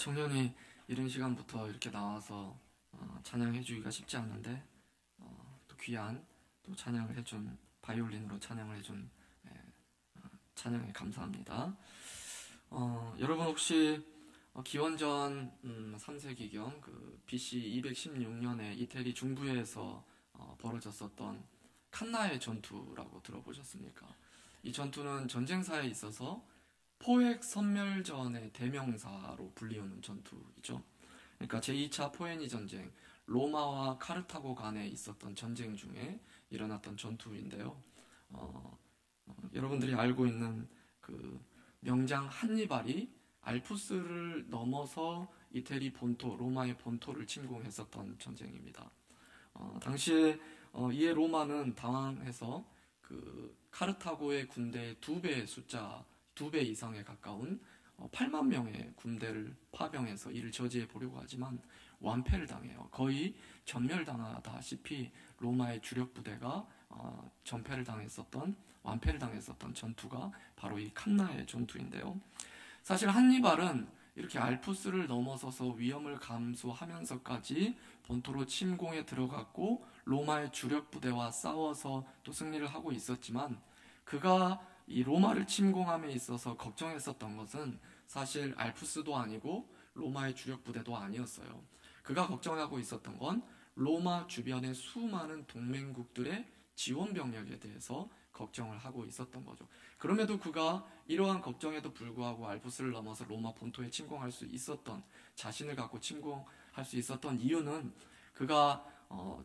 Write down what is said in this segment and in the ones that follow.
청년이 이른 시간부터 이렇게 나와서 찬양해 주기가 쉽지 않은데 또 귀한 또 찬양을 해준 바이올린으로 찬양을 해준 찬양에 감사합니다. 여러분 혹시 기원전 3세기경 그 BC 216년에 이태리 중부에서 벌어졌었던 칸나의 전투라고 들어보셨습니까? 이 전투는 전쟁사에 있어서 포획 선멸전의 대명사로 불리우는 전투이죠. 그러니까 제2차 포에니 전쟁, 로마와 카르타고 간에 있었던 전쟁 중에 일어났던 전투인데요. 여러분들이 알고 있는 그 명장 한니발이 알프스를 넘어서 이태리 본토, 로마의 본토를 침공했었던 전쟁입니다. 당시에 이에 로마는 당황해서 그 카르타고의 군대의 2배 이상에 가까운 8만 명의 군대를 파병해서 이를 저지해 보려고 하지만 완패를 당해요. 거의 전멸당하다시피 로마의 주력 부대가 완패를 당했었던 전투가 바로 이 칸나의 전투인데요. 사실 한니발은 이렇게 알프스를 넘어서서 위험을 감수하면서까지 본토로 침공에 들어갔고 로마의 주력 부대와 싸워서 또 승리를 하고 있었지만 그가 이 로마를 침공함에 있어서 걱정했었던 것은 사실 알프스도 아니고 로마의 주력 부대도 아니었어요. 그가 걱정하고 있었던 건 로마 주변의 수많은 동맹국들의 지원 병력에 대해서 걱정을 하고 있었던 거죠. 그럼에도 그가 이러한 걱정에도 불구하고 알프스를 넘어서 로마 본토에 침공할 수 있었던, 자신을 갖고 침공할 수 있었던 이유는 그가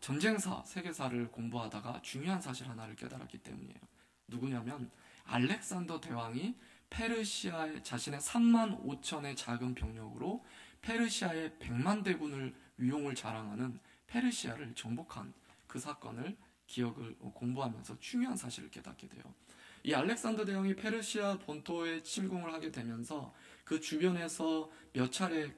전쟁사, 세계사를 공부하다가 중요한 사실 하나를 깨달았기 때문이에요. 누구냐면 알렉산더 대왕이 페르시아의 자신의 3만 5천의 작은 병력으로 페르시아의 100만 대군을 위용을 자랑하는 페르시아를 정복한 그 사건을 공부하면서 중요한 사실을 깨닫게 돼요. 이 알렉산더 대왕이 페르시아 본토에 침공을 하게 되면서 그 주변에서 몇 차례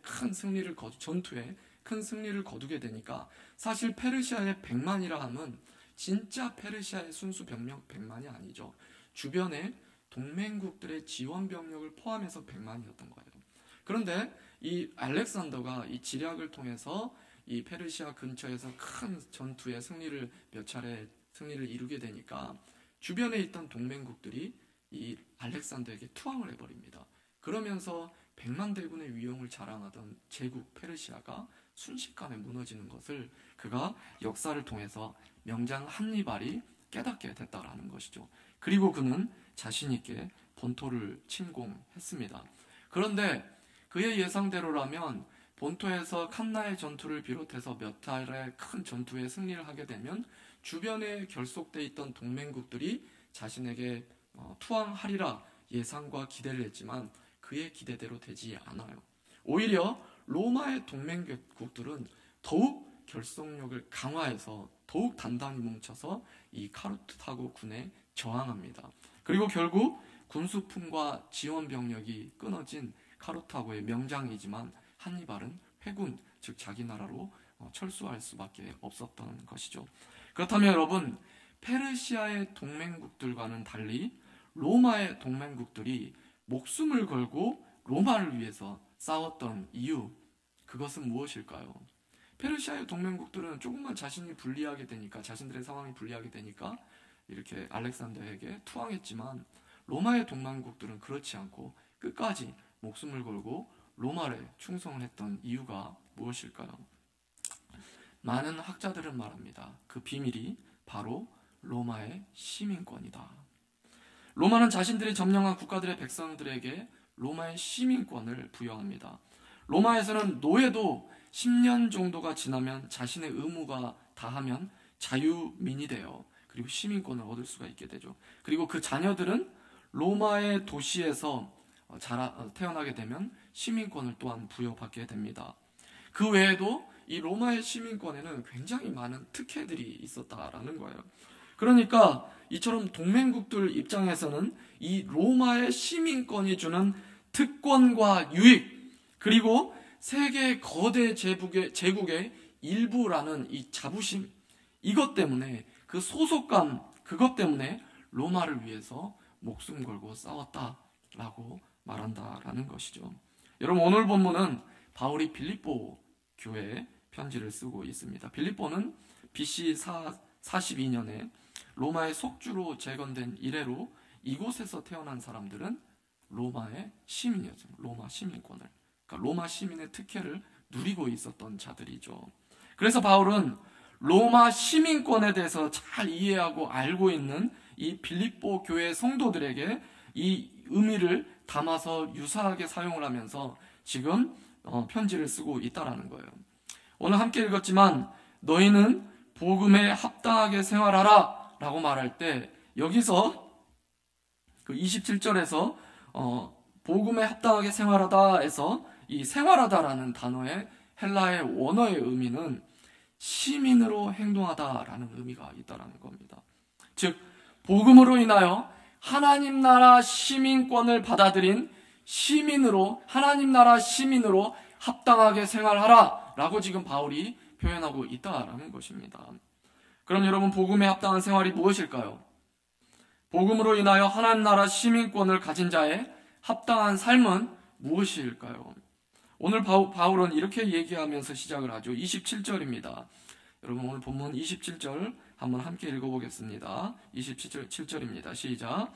전투에 큰 승리를 거두게 되니까 사실 페르시아의 100만이라 함은 진짜 페르시아의 순수 병력 100만이 아니죠. 주변에 동맹국들의 지원 병력을 포함해서 100만이었던 거예요. 그런데 이 알렉산더가 이 지략을 통해서 이 페르시아 근처에서 큰 전투에 몇 차례 승리를 이루게 되니까 주변에 있던 동맹국들이 이 알렉산더에게 투항을 해버립니다. 그러면서 100만 대군의 위용을 자랑하던 제국 페르시아가 순식간에 무너지는 것을 그가 역사를 통해서 명장 한니발이 깨닫게 됐다라는 것이죠. 그리고 그는 자신 있게 본토를 침공했습니다. 그런데 그의 예상대로라면 본토에서 칸나의 전투를 비롯해서 몇 차례 큰 전투에 승리를 하게 되면 주변에 결속돼 있던 동맹국들이 자신에게 투항하리라 예상과 기대를 했지만 그의 기대대로 되지 않아요. 오히려 로마의 동맹국들은 더욱 결속력을 강화해서 더욱 단단히 뭉쳐서 이 카르타고 군에 저항합니다. 그리고 결국 군수품과 지원 병력이 끊어진 카르타고의 명장이지만 한니발은 회군, 즉 자기 나라로 철수할 수밖에 없었던 것이죠. 그렇다면 여러분, 페르시아의 동맹국들과는 달리 로마의 동맹국들이 목숨을 걸고 로마를 위해서 싸웠던 이유, 그것은 무엇일까요? 페르시아의 동맹국들은 조금만 자신들의 상황이 불리하게 되니까 이렇게 알렉산더에게 투항했지만 로마의 동맹국들은 그렇지 않고 끝까지 목숨을 걸고 로마에 충성을 했던 이유가 무엇일까요? 많은 학자들은 말합니다. 그 비밀이 바로 로마의 시민권이다. 로마는 자신들이 점령한 국가들의 백성들에게 로마의 시민권을 부여합니다. 로마에서는 노예도 10년 정도가 지나면 자신의 의무가 다하면 자유민이 되어 그리고 시민권을 얻을 수가 있게 되죠. 그리고 그 자녀들은 로마의 도시에서 태어나게 되면 시민권을 또한 부여받게 됩니다. 그 외에도 이 로마의 시민권에는 굉장히 많은 특혜들이 있었다라는 거예요. 그러니까 이처럼 동맹국들 입장에서는 이 로마의 시민권이 주는 특권과 유익, 그리고 세계 거대 제국의 일부라는 이 자부심, 이것 때문에 그 소속감, 그것 때문에 로마를 위해서 목숨 걸고 싸웠다라고 말한다라는 것이죠. 여러분, 오늘 본문은 바울이 빌립보 교회에 편지를 쓰고 있습니다. 빌립보는 BC 42년에 로마의 속주로 재건된 이래로 이곳에서 태어난 사람들은 로마의 시민이었죠. 로마 시민권을. 그러니까 로마 시민의 특혜를 누리고 있었던 자들이죠. 그래서 바울은 로마 시민권에 대해서 잘 이해하고 알고 있는 이 빌립보 교회 성도들에게 이 의미를 담아서 유사하게 사용을 하면서 지금 편지를 쓰고 있다라는 거예요. 오늘 함께 읽었지만 너희는 복음에 합당하게 생활하라 라고 말할 때 여기서 그 27절에서 복음에 합당하게 생활하다 에서 이 생활하다라는 단어의 헬라의 원어의 의미는 시민으로 행동하다라는 의미가 있다라는 겁니다. 즉 복음으로 인하여 하나님 나라 시민권을 받아들인 시민으로, 하나님 나라 시민으로 합당하게 생활하라 라고 지금 바울이 표현하고 있다라는 것입니다. 그럼 여러분, 복음에 합당한 생활이 무엇일까요? 복음으로 인하여 하나님 나라 시민권을 가진 자의 합당한 삶은 무엇일까요? 오늘 바울은 이렇게 얘기하면서 시작을 하죠. 27절입니다. 여러분, 오늘 본문 27절 한번 함께 읽어보겠습니다. 27절입니다. 시작.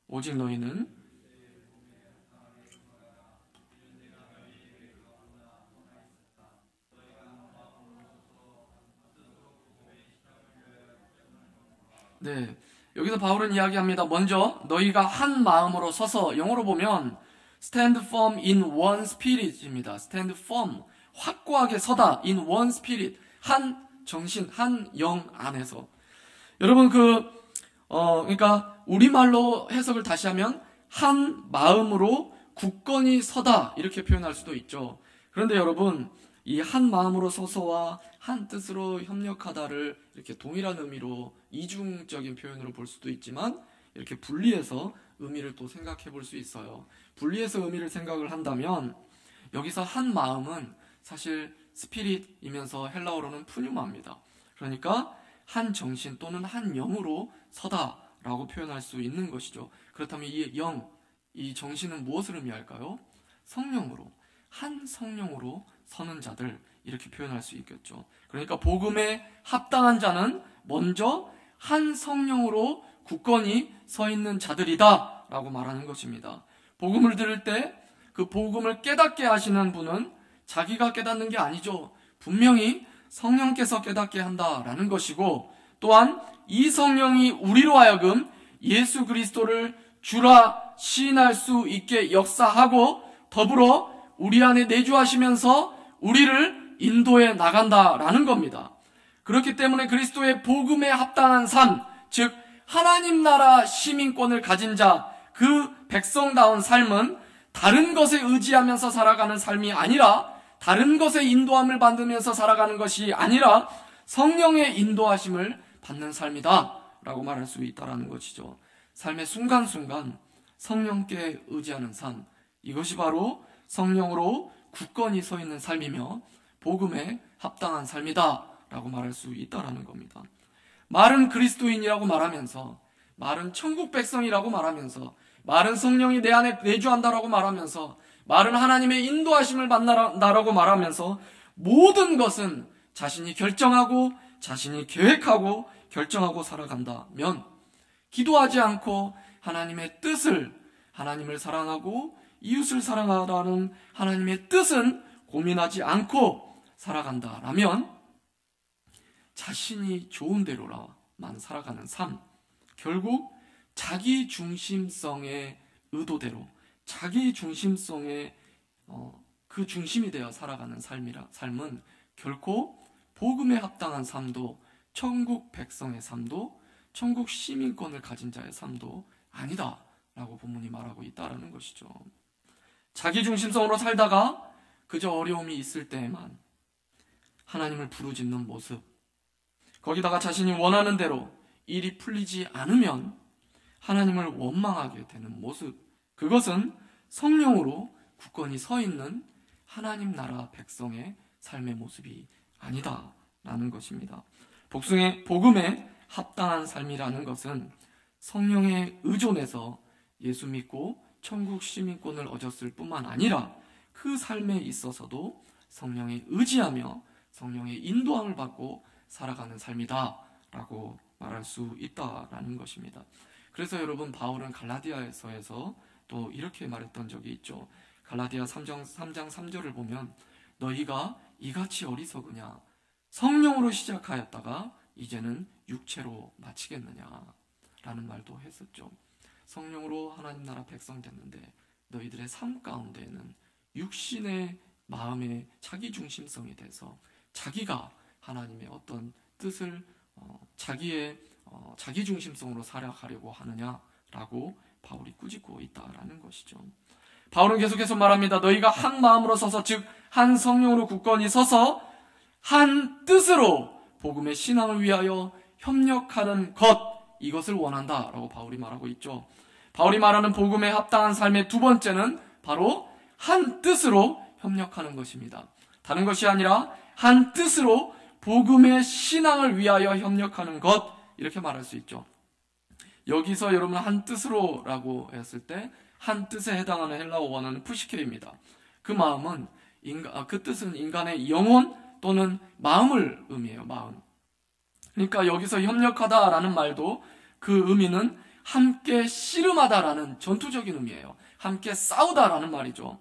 오직 너희는 네, 여기서 바울은 이야기합니다. 먼저 너희가 한 마음으로 서서, 영어로 보면 stand firm in one spirit입니다. stand firm, 확고하게 서다. in one spirit, 한 정신, 한 영 안에서. 여러분, 그러니까 우리말로 해석을 다시 하면 한 마음으로 굳건히 서다 이렇게 표현할 수도 있죠. 그런데 여러분, 이 한 마음으로 서서와 한 뜻으로 협력하다를 이렇게 동일한 의미로 이중적인 표현으로 볼 수도 있지만 이렇게 분리해서 의미를 또 생각해 볼 수 있어요. 분리해서 의미를 생각을 한다면 여기서 한 마음은 사실 스피릿이면서 헬라어로는 푸뉴마입니다. 그러니까 한 정신 또는 한 영으로 서다라고 표현할 수 있는 것이죠. 그렇다면 이 영, 이 정신은 무엇을 의미할까요? 성령으로, 한 성령으로 서는 자들, 이렇게 표현할 수 있겠죠. 그러니까 복음에 합당한 자는 먼저 한 성령으로 굳건히 서 있는 자들이다 라고 말하는 것입니다. 복음을 들을 때 그 복음을 깨닫게 하시는 분은 자기가 깨닫는 게 아니죠. 분명히 성령께서 깨닫게 한다라는 것이고, 또한 이 성령이 우리로 하여금 예수 그리스도를 주라 시인할 수 있게 역사하고 더불어 우리 안에 내주하시면서 우리를 인도해 나간다라는 겁니다. 그렇기 때문에 그리스도의 복음에 합당한 삶, 즉 하나님 나라 시민권을 가진 자, 그 백성다운 삶은 다른 것에 의지하면서 살아가는 삶이 아니라, 다른 것에 인도함을 받으면서 살아가는 것이 아니라 성령의 인도하심을 받는 삶이다 라고 말할 수 있다는 것이죠. 삶의 순간순간 성령께 의지하는 삶, 이것이 바로 성령으로 굳건히 서 있는 삶이며 복음에 합당한 삶이다 라고 말할 수 있다는 겁니다. 말은 그리스도인이라고 말하면서, 말은 천국 백성이라고 말하면서, 말은 성령이 내 안에 내주한다라고 말하면서, 말은 하나님의 인도하심을 받는다라고 말하면서 모든 것은 자신이 결정하고 자신이 계획하고 결정하고 살아간다면, 기도하지 않고 하나님의 뜻을, 하나님을 사랑하고 이웃을 사랑하라는 하나님의 뜻은 고민하지 않고 살아간다라면 자신이 좋은 대로만 살아가는 삶, 결국 자기 중심성의 의도대로, 자기 중심성의 그 중심이 되어 살아가는 삶은 결코 복음에 합당한 삶도, 천국 백성의 삶도, 천국 시민권을 가진 자의 삶도 아니다 라고 본문이 말하고 있다는 것이죠. 자기 중심성으로 살다가 그저 어려움이 있을 때에만 하나님을 부르짖는 모습, 거기다가 자신이 원하는 대로 일이 풀리지 않으면 하나님을 원망하게 되는 모습, 그것은 성령으로 굳건히 서 있는 하나님 나라 백성의 삶의 모습이 아니다라는 것입니다. 복음에 합당한 삶이라는 것은 성령에 의존해서 예수 믿고 천국 시민권을 얻었을 뿐만 아니라 그 삶에 있어서도 성령에 의지하며 성령의 인도함을 받고 살아가는 삶이다 라고 말할 수 있다라는 것입니다. 그래서 여러분, 바울은 갈라디아서에서 또 이렇게 말했던 적이 있죠. 갈라디아 3장 3절을 보면 너희가 이같이 어리석으냐, 성령으로 시작하였다가 이제는 육체로 마치겠느냐 라는 말도 했었죠. 성령으로 하나님 나라 백성 됐는데 너희들의 삶 가운데에는 육신의 마음의 자기중심성이 돼서 자기가 하나님의 어떤 뜻을 자기의 자기중심성으로 살아가려고 하느냐라고 바울이 꾸짖고 있다라는 것이죠. 바울은 계속해서 말합니다. 너희가 한 마음으로 서서, 즉 한 성령으로 굳건히 서서 한 뜻으로 복음의 신앙을 위하여 협력하는 것, 이것을 원한다라고 바울이 말하고 있죠. 바울이 말하는 복음에 합당한 삶의 두 번째는 바로 한 뜻으로 협력하는 것입니다. 다른 것이 아니라 한 뜻으로 복음의 신앙을 위하여 협력하는 것, 이렇게 말할 수 있죠. 여기서 여러분 한 뜻으로라고 했을 때 한 뜻에 해당하는 헬라어 원어는 푸시케입니다. 그 마음은 그 뜻은 인간의 영혼 또는 마음을 의미해요. 마음. 그러니까 여기서 협력하다라는 말도 그 의미는 함께 씨름하다라는 전투적인 의미예요. 함께 싸우다라는 말이죠.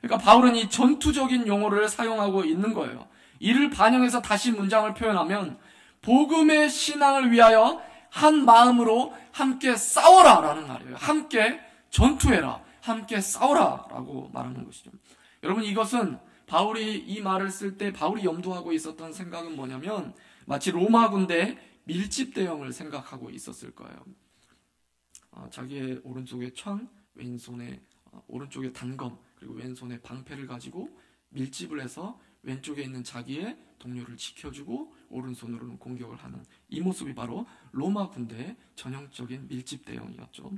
그러니까 바울은 이 전투적인 용어를 사용하고 있는 거예요. 이를 반영해서 다시 문장을 표현하면 복음의 신앙을 위하여 한 마음으로 함께 싸워라라는 말이에요. 함께 전투해라, 함께 싸워라라고 말하는 것이죠. 여러분, 이것은 바울이 이 말을 쓸 때 바울이 염두하고 있었던 생각은 뭐냐면 마치 로마 군대 밀집 대형을 생각하고 있었을 거예요. 자기의 오른쪽에 창, 왼손에 오른쪽에 단검, 그리고 왼손에 방패를 가지고 밀집을 해서 왼쪽에 있는 자기의 동료를 지켜주고 오른손으로는 공격을 하는 이 모습이 바로 로마 군대의 전형적인 밀집 대형이었죠.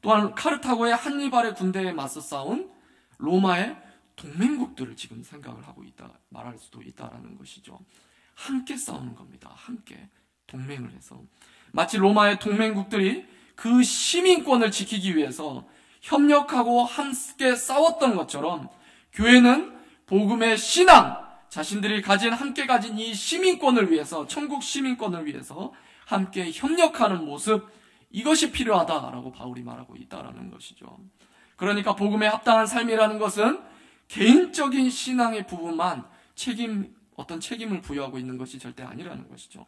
또한 카르타고의 한니발의 군대에 맞서 싸운 로마의 동맹국들을 지금 생각을 하고 있다, 말할 수도 있다라는 것이죠. 함께 싸우는 겁니다. 함께 동맹을 해서 마치 로마의 동맹국들이 그 시민권을 지키기 위해서 협력하고 함께 싸웠던 것처럼 교회는 복음의 신앙, 자신들이 함께 가진 이 시민권을 위해서, 천국 시민권을 위해서 함께 협력하는 모습, 이것이 필요하다라고 바울이 말하고 있다라는 것이죠. 그러니까 복음에 합당한 삶이라는 것은 개인적인 신앙의 부분만 어떤 책임을 부여하고 있는 것이 절대 아니라는 것이죠.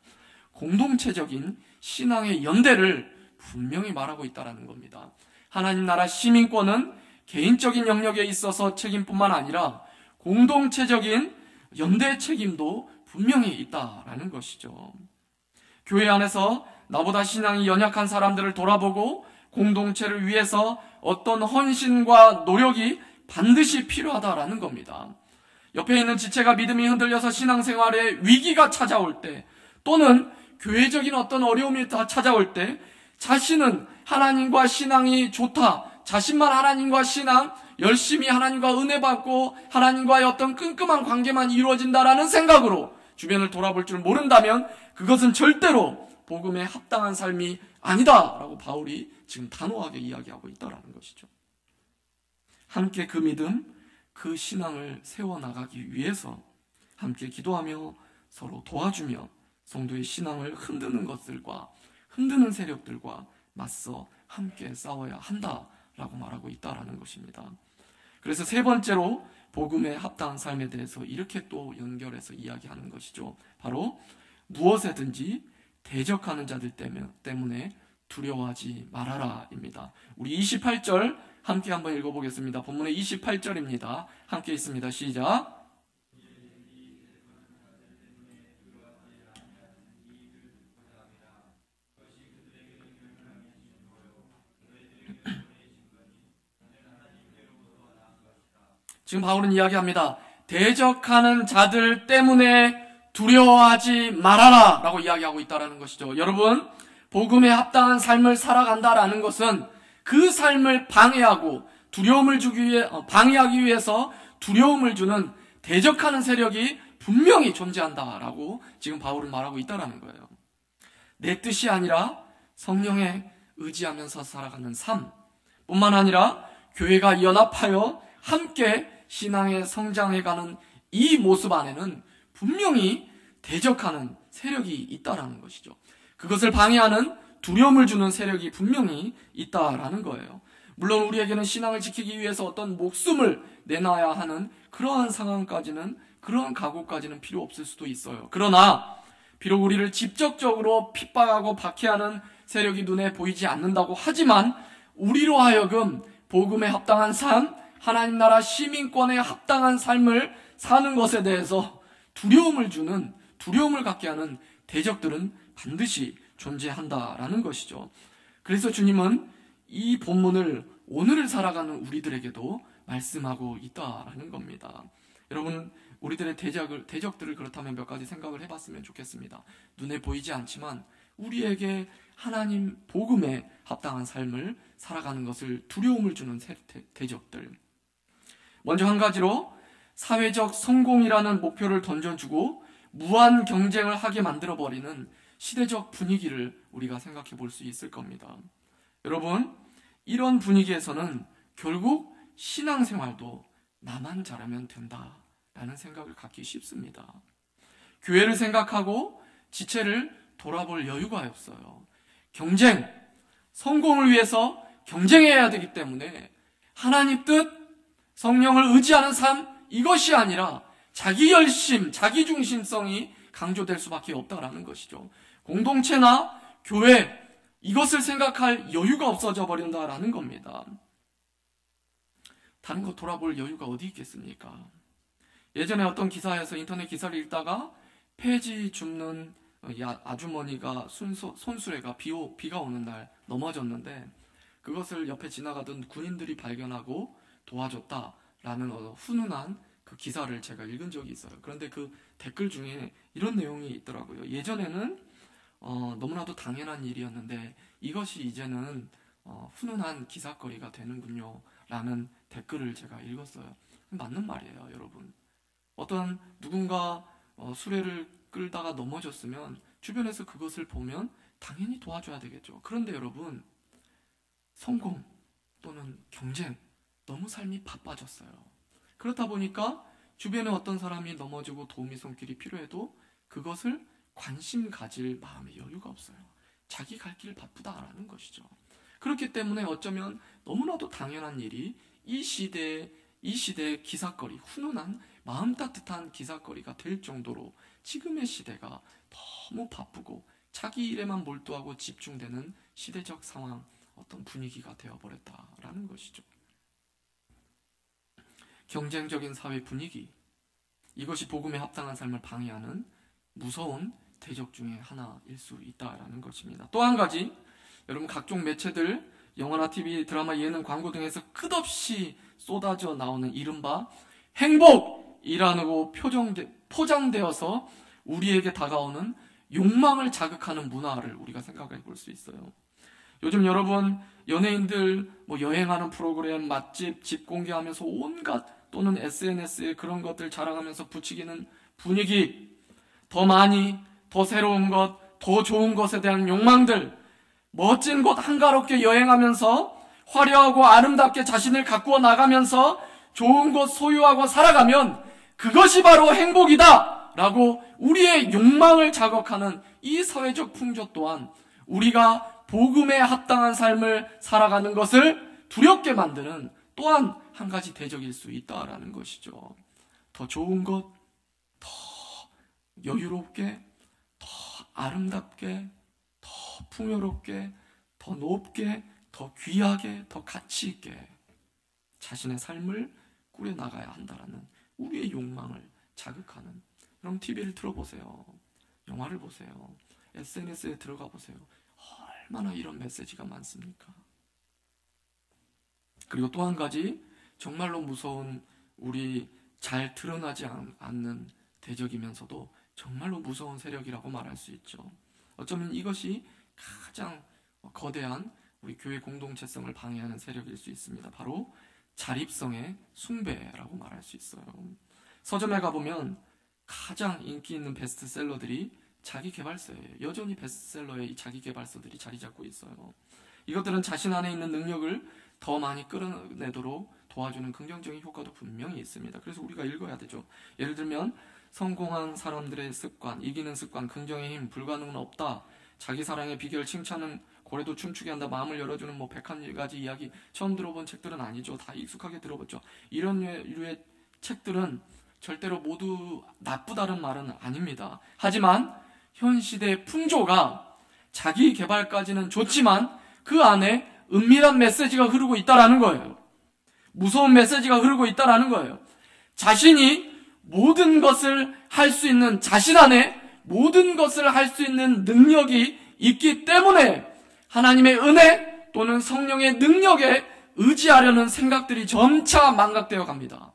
공동체적인 신앙의 연대를 분명히 말하고 있다라는 겁니다. 하나님 나라 시민권은 개인적인 영역에 있어서 책임뿐만 아니라 공동체적인 연대 책임도 분명히 있다라는 것이죠. 교회 안에서 나보다 신앙이 연약한 사람들을 돌아보고 공동체를 위해서 어떤 헌신과 노력이 반드시 필요하다라는 겁니다. 옆에 있는 지체가 믿음이 흔들려서 신앙생활에 위기가 찾아올 때, 또는 교회적인 어떤 어려움이 찾아올 때 자신은 하나님과 신앙이 좋다, 자신만 하나님과 신앙, 열심히 하나님과 은혜 받고 하나님과의 어떤 끈끈한 관계만 이루어진다라는 생각으로 주변을 돌아볼 줄 모른다면 그것은 절대로 복음에 합당한 삶이 아니다라고 바울이 지금 단호하게 이야기하고 있다라는 것이죠. 함께 그 믿음, 그 신앙을 세워나가기 위해서 함께 기도하며 서로 도와주며 성도의 신앙을 흔드는 것들과 흔드는 세력들과 맞서 함께 싸워야 한다라고 말하고 있다라는 것입니다. 그래서 세 번째로 복음에 합당한 삶에 대해서 이렇게 또 연결해서 이야기하는 것이죠. 바로 무엇에든지 대적하는 자들 때문에 두려워하지 말아라입니다. 우리 28절 함께 한번 읽어보겠습니다. 본문의 28절입니다. 함께 있습니다. 시작. 지금 바울은 이야기합니다. 대적하는 자들 때문에 두려워하지 말아라 라고 이야기하고 있다는 것이죠. 여러분, 복음에 합당한 삶을 살아간다라는 것은 그 삶을 방해하고 방해하기 위해서 두려움을 주는 대적하는 세력이 분명히 존재한다라고 지금 바울은 말하고 있다는 거예요. 내 뜻이 아니라 성령에 의지하면서 살아가는 삶 뿐만 아니라 교회가 연합하여 함께 신앙에 성장해가는 이 모습 안에는 분명히 대적하는 세력이 있다라는 것이죠. 그것을 방해하는 두려움을 주는 세력이 분명히 있다라는 거예요. 물론 우리에게는 신앙을 지키기 위해서 어떤 목숨을 내놔야 하는 그러한 상황까지는, 그러한 각오까지는 필요 없을 수도 있어요. 그러나 비록 우리를 직접적으로 핍박하고 박해하는 세력이 눈에 보이지 않는다고 하지만 우리로 하여금 복음에 합당한 삶, 하나님 나라 시민권에 합당한 삶을 사는 것에 대해서 두려움을 갖게 하는 대적들은 반드시 존재한다라는 것이죠. 그래서 주님은 이 본문을 오늘을 살아가는 우리들에게도 말씀하고 있다라는 겁니다. 여러분, 우리들의 대적들을 그렇다면 몇 가지 생각을 해봤으면 좋겠습니다. 눈에 보이지 않지만 우리에게 하나님 복음에 합당한 삶을 살아가는 것을 두려움을 주는 대적들. 먼저 한 가지로 사회적 성공이라는 목표를 던져주고 무한 경쟁을 하게 만들어버리는 시대적 분위기를 우리가 생각해 볼 수 있을 겁니다. 여러분, 이런 분위기에서는 결국 신앙생활도 나만 잘하면 된다라는 생각을 갖기 쉽습니다. 교회를 생각하고 지체를 돌아볼 여유가 없어요. 성공을 위해서 경쟁해야 되기 때문에 하나님 뜻, 성령을 의지하는 삶, 이것이 아니라 자기 열심, 자기 중심성이 강조될 수밖에 없다라는 것이죠. 공동체나 교회, 이것을 생각할 여유가 없어져 버린다라는 겁니다. 다른 거 돌아볼 여유가 어디 있겠습니까? 예전에 어떤 기사에서, 인터넷 기사를 읽다가 폐지 줍는 아주머니가 손수레가 비가 오는 날 넘어졌는데 그것을 옆에 지나가던 군인들이 발견하고 도와줬다라는 훈훈한 그 기사를 제가 읽은 적이 있어요. 그런데 그 댓글 중에 이런 내용이 있더라고요. 예전에는 너무나도 당연한 일이었는데 이것이 이제는 훈훈한 기사거리가 되는군요 라는 댓글을 제가 읽었어요. 맞는 말이에요, 여러분. 어떤 누군가 수레를 끌다가 넘어졌으면 주변에서 그것을 보면 당연히 도와줘야 되겠죠. 그런데 여러분, 성공 또는 경쟁, 너무 삶이 바빠졌어요. 그렇다 보니까 주변에 어떤 사람이 넘어지고 도움이 손길이 필요해도 그것을 관심 가질 마음의 여유가 없어요. 자기 갈 길 바쁘다라는 것이죠. 그렇기 때문에 어쩌면 너무나도 당연한 일이 이 시대의 기사거리, 훈훈한 마음 따뜻한 기사거리가 될 정도로 지금의 시대가 너무 바쁘고 자기 일에만 몰두하고 집중되는 시대적 상황, 어떤 분위기가 되어버렸다라는 것이죠. 경쟁적인 사회 분위기, 이것이 복음에 합당한 삶을 방해하는 무서운 대적 중에 하나일 수 있다라는 것입니다. 또 한 가지, 여러분, 각종 매체들, 영화나 TV, 드라마, 예능, 광고 등에서 끝없이 쏟아져 나오는 이른바 행복이라고 포장되어서 우리에게 다가오는 욕망을 자극하는 문화를 우리가 생각해 볼 수 있어요. 요즘 여러분, 연예인들 여행하는 프로그램, 맛집, 집 공개하면서 온갖, 또는 SNS에 그런 것들 자랑하면서 부추기는 분위기, 더 많이, 더 새로운 것, 더 좋은 것에 대한 욕망들, 멋진 곳 한가롭게 여행하면서 화려하고 아름답게 자신을 가꾸어 나가면서 좋은 곳 소유하고 살아가면 그것이 바로 행복이다 라고 우리의 욕망을 자극하는 이 사회적 풍조 또한 우리가 복음에 합당한 삶을 살아가는 것을 두렵게 만드는 또한 한 가지 대적일 수 있다라는 것이죠. 더 좋은 것, 더 여유롭게, 더 아름답게, 더 풍요롭게, 더 높게, 더 귀하게, 더 가치 있게 자신의 삶을 꾸려나가야 한다라는 우리의 욕망을 자극하는, 그럼 TV를 틀어보세요. 영화를 보세요. SNS에 들어가 보세요. 얼마나 이런 메시지가 많습니까? 그리고 또 한 가지, 정말로 무서운, 우리 잘 드러나지 않는 대적이면서도 정말로 무서운 세력이라고 말할 수 있죠. 어쩌면 이것이 가장 거대한 우리 교회 공동체성을 방해하는 세력일 수 있습니다. 바로 자립성의 숭배라고 말할 수 있어요. 서점에 가보면 가장 인기 있는 베스트셀러들이 자기계발서예요. 여전히 베스트셀러에 이 자기계발서들이 자리 잡고 있어요. 이것들은 자신 안에 있는 능력을 더 많이 끌어내도록 도와주는 긍정적인 효과도 분명히 있습니다. 그래서 우리가 읽어야 되죠. 예를 들면 성공한 사람들의 습관, 이기는 습관, 긍정의 힘, 불가능은 없다, 자기 사랑의 비결, 칭찬은 고래도 춤추게 한다, 마음을 열어주는 101가지 이야기, 처음 들어본 책들은 아니죠. 다 익숙하게 들어봤죠. 이런 류의 책들은 절대로 모두 나쁘다는 말은 아닙니다. 하지만 현 시대의 풍조가 자기 개발까지는 좋지만 그 안에 은밀한 메시지가 흐르고 있다라는 거예요. 무서운 메시지가 흐르고 있다라는 거예요. 자신이 모든 것을 할 수 있는, 자신 안에 모든 것을 할 수 있는 능력이 있기 때문에 하나님의 은혜 또는 성령의 능력에 의지하려는 생각들이 점차 망각되어 갑니다.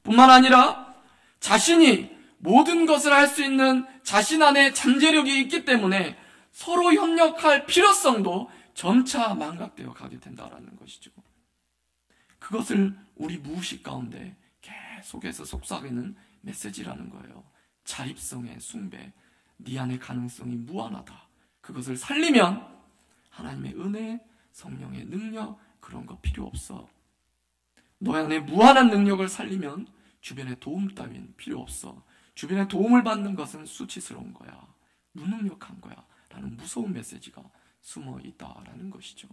뿐만 아니라 자신이 모든 것을 할 수 있는 자신 안에 잠재력이 있기 때문에 서로 협력할 필요성도 점차 망각되어 가게 된다라는 것이죠. 그것을 우리 무의식 가운데 계속해서 속삭이는 메시지라는 거예요. 자립성의 숭배, 네 안의 가능성이 무한하다. 그것을 살리면 하나님의 은혜, 성령의 능력, 그런 거 필요 없어. 너 안에 무한한 능력을 살리면 주변의 도움 따윈 필요 없어. 주변의 도움을 받는 것은 수치스러운 거야, 무능력한 거야 라는 무서운 메시지가 숨어 있다라는 것이죠.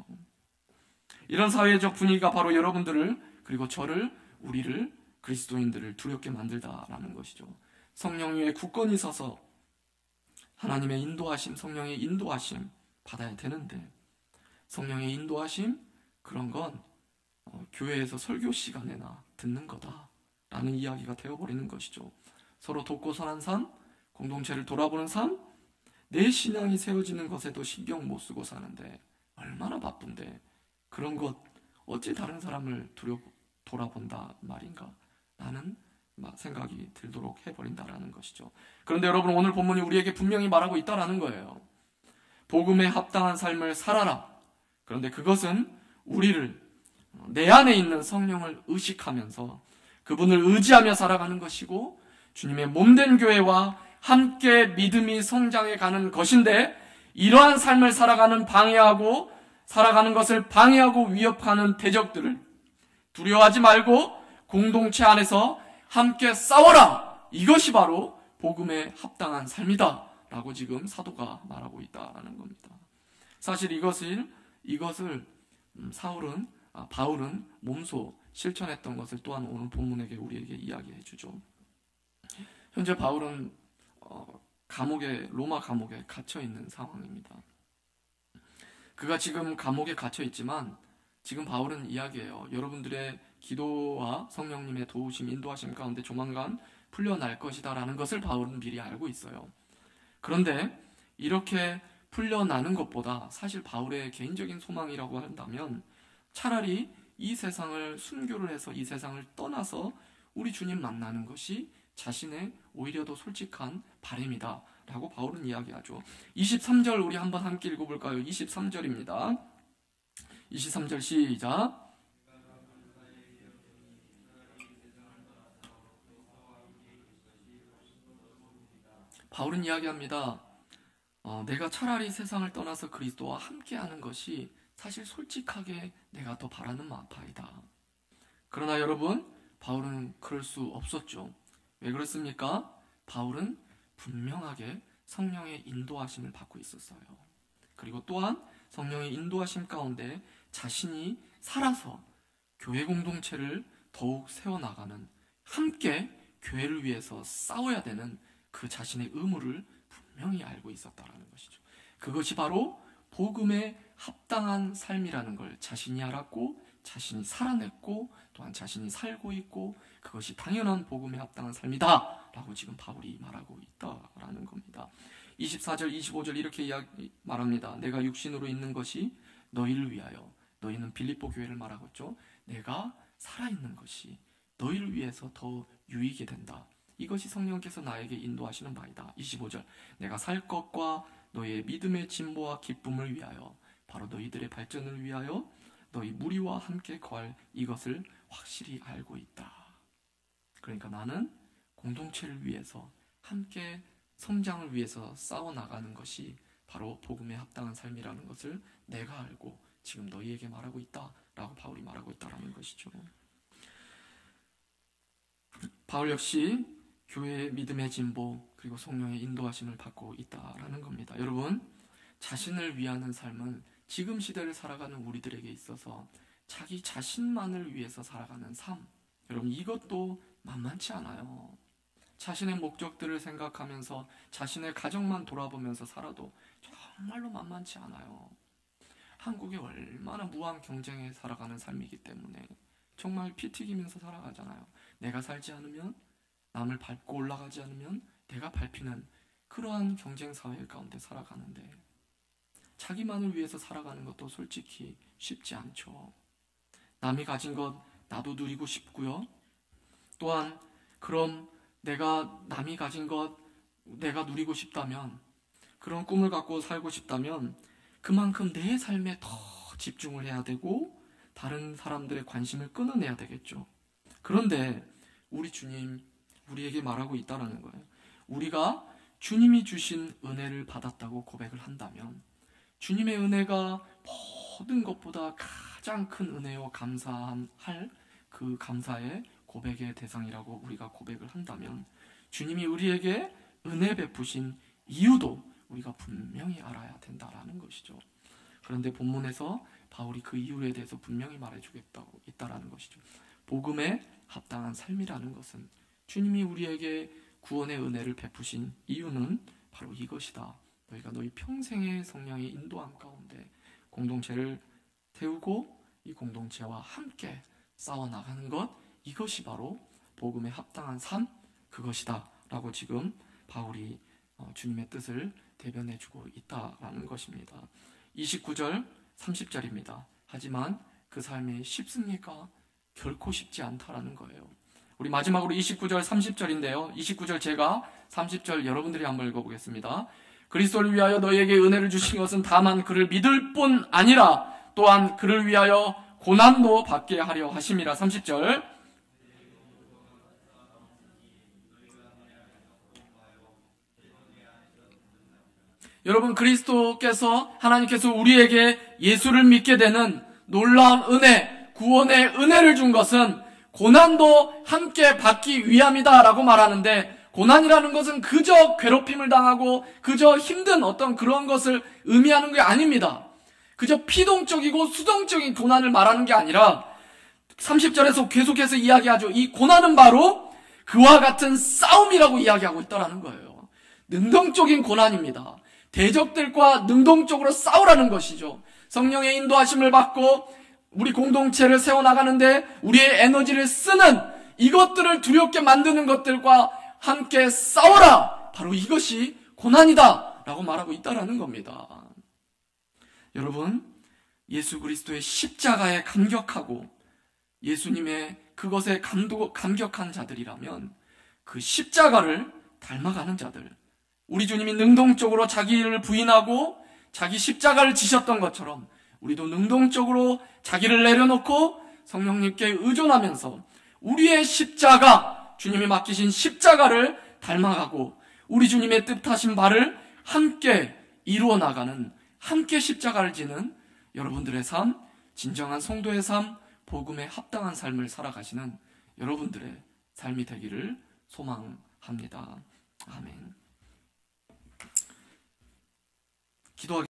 이런 사회적 분위기가 바로 여러분들을, 그리고 저를, 우리를, 그리스도인들을 두렵게 만들다라는 것이죠. 성령 위에 굳건히 서서 하나님의 인도하심, 성령의 인도하심 받아야 되는데, 성령의 인도하심, 그런 건 교회에서 설교 시간에나 듣는 거다라는 이야기가 되어버리는 것이죠. 서로 돕고 선한 삶, 공동체를 돌아보는 삶, 내 신앙이 세워지는 것에도 신경 못 쓰고 사는데 얼마나 바쁜데 그런 것 어찌 다른 사람을 돌아본다 말인가 라는 생각이 들도록 해버린다라는 것이죠. 그런데 여러분, 오늘 본문이 우리에게 분명히 말하고 있다라는 거예요. 복음에 합당한 삶을 살아라. 그런데 그것은 우리를, 내 안에 있는 성령을 의식하면서 그분을 의지하며 살아가는 것이고, 주님의 몸된 교회와 함께 믿음이 성장해 가는 것인데, 이러한 삶을 살아가는 것을 방해하고 위협하는 대적들을 두려워하지 말고 공동체 안에서 함께 싸워라. 이것이 바로 복음에 합당한 삶이다 라고 지금 사도가 말하고 있다는 겁니다. 사실 이것을 바울은 몸소 실천했던 것을 또한 오늘 본문에게 우리에게 이야기해 주죠. 현재 바울은 로마 감옥에 갇혀 있는 상황입니다. 그가 지금 감옥에 갇혀 있지만 지금 바울은 이야기해요. 여러분들의 기도와 성령님의 도우심, 인도하심 가운데 조만간 풀려날 것이다 라는 것을 바울은 미리 알고 있어요. 그런데 이렇게 풀려나는 것보다 사실 바울의 개인적인 소망이라고 한다면 차라리 이 세상을 순교를 해서 이 세상을 떠나서 우리 주님 만나는 것이 자신의 오히려 더 솔직한 바람이다 라고 바울은 이야기하죠. 23절 우리 한번 함께 읽어볼까요? 23절입니다. 23절 시작. 바울은 이야기합니다. 내가 차라리 세상을 떠나서 그리스도와 함께하는 것이 사실 솔직하게 내가 더 바라는 바이다. 그러나 여러분, 바울은 그럴 수 없었죠. 왜 그렇습니까? 바울은 분명하게 성령의 인도하심을 받고 있었어요. 그리고 또한 성령의 인도하심 가운데 자신이 살아서 교회 공동체를 더욱 세워나가는, 함께 교회를 위해서 싸워야 되는 그 자신의 의무를 분명히 알고 있었다는 것이죠. 그것이 바로 복음에 합당한 삶이라는 걸 자신이 알았고, 자신이 살아냈고, 또한 자신이 살고 있고, 그것이 당연한 복음에 합당한 삶이다 라고 지금 바울이 말하고 있다라는 겁니다. 24절 25절 이렇게 말합니다. 내가 육신으로 있는 것이 너희를 위하여, 너희는 빌립보 교회를 말하고 있죠. 내가 살아있는 것이 너희를 위해서 더 유익이 된다. 이것이 성령께서 나에게 인도하시는 바이다. 25절 내가 살 것과 너희의 믿음의 진보와 기쁨을 위하여, 바로 너희들의 발전을 위하여 너희 무리와 함께 거할 이것을 확실히 알고 있다. 그러니까 나는 공동체를 위해서, 함께 성장을 위해서 싸워나가는 것이 바로 복음에 합당한 삶이라는 것을 내가 알고 지금 너희에게 말하고 있다 라고 바울이 말하고 있다는 것이죠. 바울 역시 교회의 믿음의 진보 그리고 성령의 인도하심을 받고 있다라는 겁니다. 여러분, 자신을 위하는 삶은 지금 시대를 살아가는 우리들에게 있어서 자기 자신만을 위해서 살아가는 삶, 여러분 이것도 만만치 않아요. 자신의 목적들을 생각하면서 자신의 가정만 돌아보면서 살아도 정말로 만만치 않아요. 한국이 얼마나 무한 경쟁에 살아가는 삶이기 때문에 정말 피 튀기면서 살아가잖아요. 내가 살지 않으면, 남을 밟고 올라가지 않으면 내가 밟히는 그러한 경쟁 사회 가운데 살아가는데 자기만을 위해서 살아가는 것도 솔직히 쉽지 않죠. 남이 가진 것 나도 누리고 싶고요. 또한 그럼 내가 남이 가진 것 내가 누리고 싶다면, 그런 꿈을 갖고 살고 싶다면 그만큼 내 삶에 더 집중을 해야 되고 다른 사람들의 관심을 끊어내야 되겠죠. 그런데 우리 주님 우리에게 말하고 있다는 거예요. 우리가 주님이 주신 은혜를 받았다고 고백을 한다면, 주님의 은혜가 모든 것보다 가장 큰 은혜와 감사할 그 감사의 고백의 대상이라고 우리가 고백을 한다면, 주님이 우리에게 은혜 베푸신 이유도 우리가 분명히 알아야 된다라는 것이죠. 그런데 본문에서 바울이 그 이유에 대해서 분명히 말해주겠다고 있다라는 것이죠. 복음에 합당한 삶이라는 것은 주님이 우리에게 구원의 은혜를 베푸신 이유는 바로 이것이다. 너희가 너희 평생의 성령의 인도함 가운데 공동체를 태우고 이 공동체와 함께 싸워나가는 것, 이것이 바로 복음에 합당한 삶, 그것이다 라고 지금 바울이 주님의 뜻을 대변해주고 있다라는 것입니다. 29절 30절입니다. 하지만 그 삶이 쉽습니까? 결코 쉽지 않다라는 거예요. 우리 마지막으로 29절 30절인데요 29절 제가, 30절 여러분들이 한번 읽어보겠습니다. 그리스도를 위하여 너희에게 은혜를 주신 것은 다만 그를 믿을 뿐 아니라 또한 그를 위하여 고난도 받게 하려 하심이라. 30절 여러분, 그리스도께서, 하나님께서 우리에게 예수를 믿게 되는 놀라운 은혜, 구원의 은혜를 준 것은 고난도 함께 받기 위함이다 라고 말하는데, 고난이라는 것은 그저 괴롭힘을 당하고 그저 힘든 어떤 그런 것을 의미하는 게 아닙니다. 그저 피동적이고 수동적인 고난을 말하는 게 아니라 30절에서 계속해서 이야기하죠. 이 고난은 바로 그와 같은 싸움이라고 이야기하고 있다는 거예요. 능동적인 고난입니다. 대적들과 능동적으로 싸우라는 것이죠. 성령의 인도하심을 받고 우리 공동체를 세워나가는데 우리의 에너지를 쓰는 이것들을 두렵게 만드는 것들과 함께 싸워라! 바로 이것이 고난이다! 라고 말하고 있다는 겁니다. 여러분, 예수 그리스도의 십자가에 감격하고 예수님의 그것에 감격한 자들이라면 그 십자가를 닮아가는 자들, 우리 주님이 능동적으로 자기를 부인하고 자기 십자가를 지셨던 것처럼 우리도 능동적으로 자기를 내려놓고 성령님께 의존하면서 우리의 십자가, 주님이 맡기신 십자가를 닮아가고 우리 주님의 뜻하신 바를 함께 이루어 나가는, 함께 십자가를 지는 여러분들의 삶, 진정한 성도의 삶, 복음에 합당한 삶을 살아가시는 여러분들의 삶이 되기를 소망합니다. 아멘. 기도하겠습니다.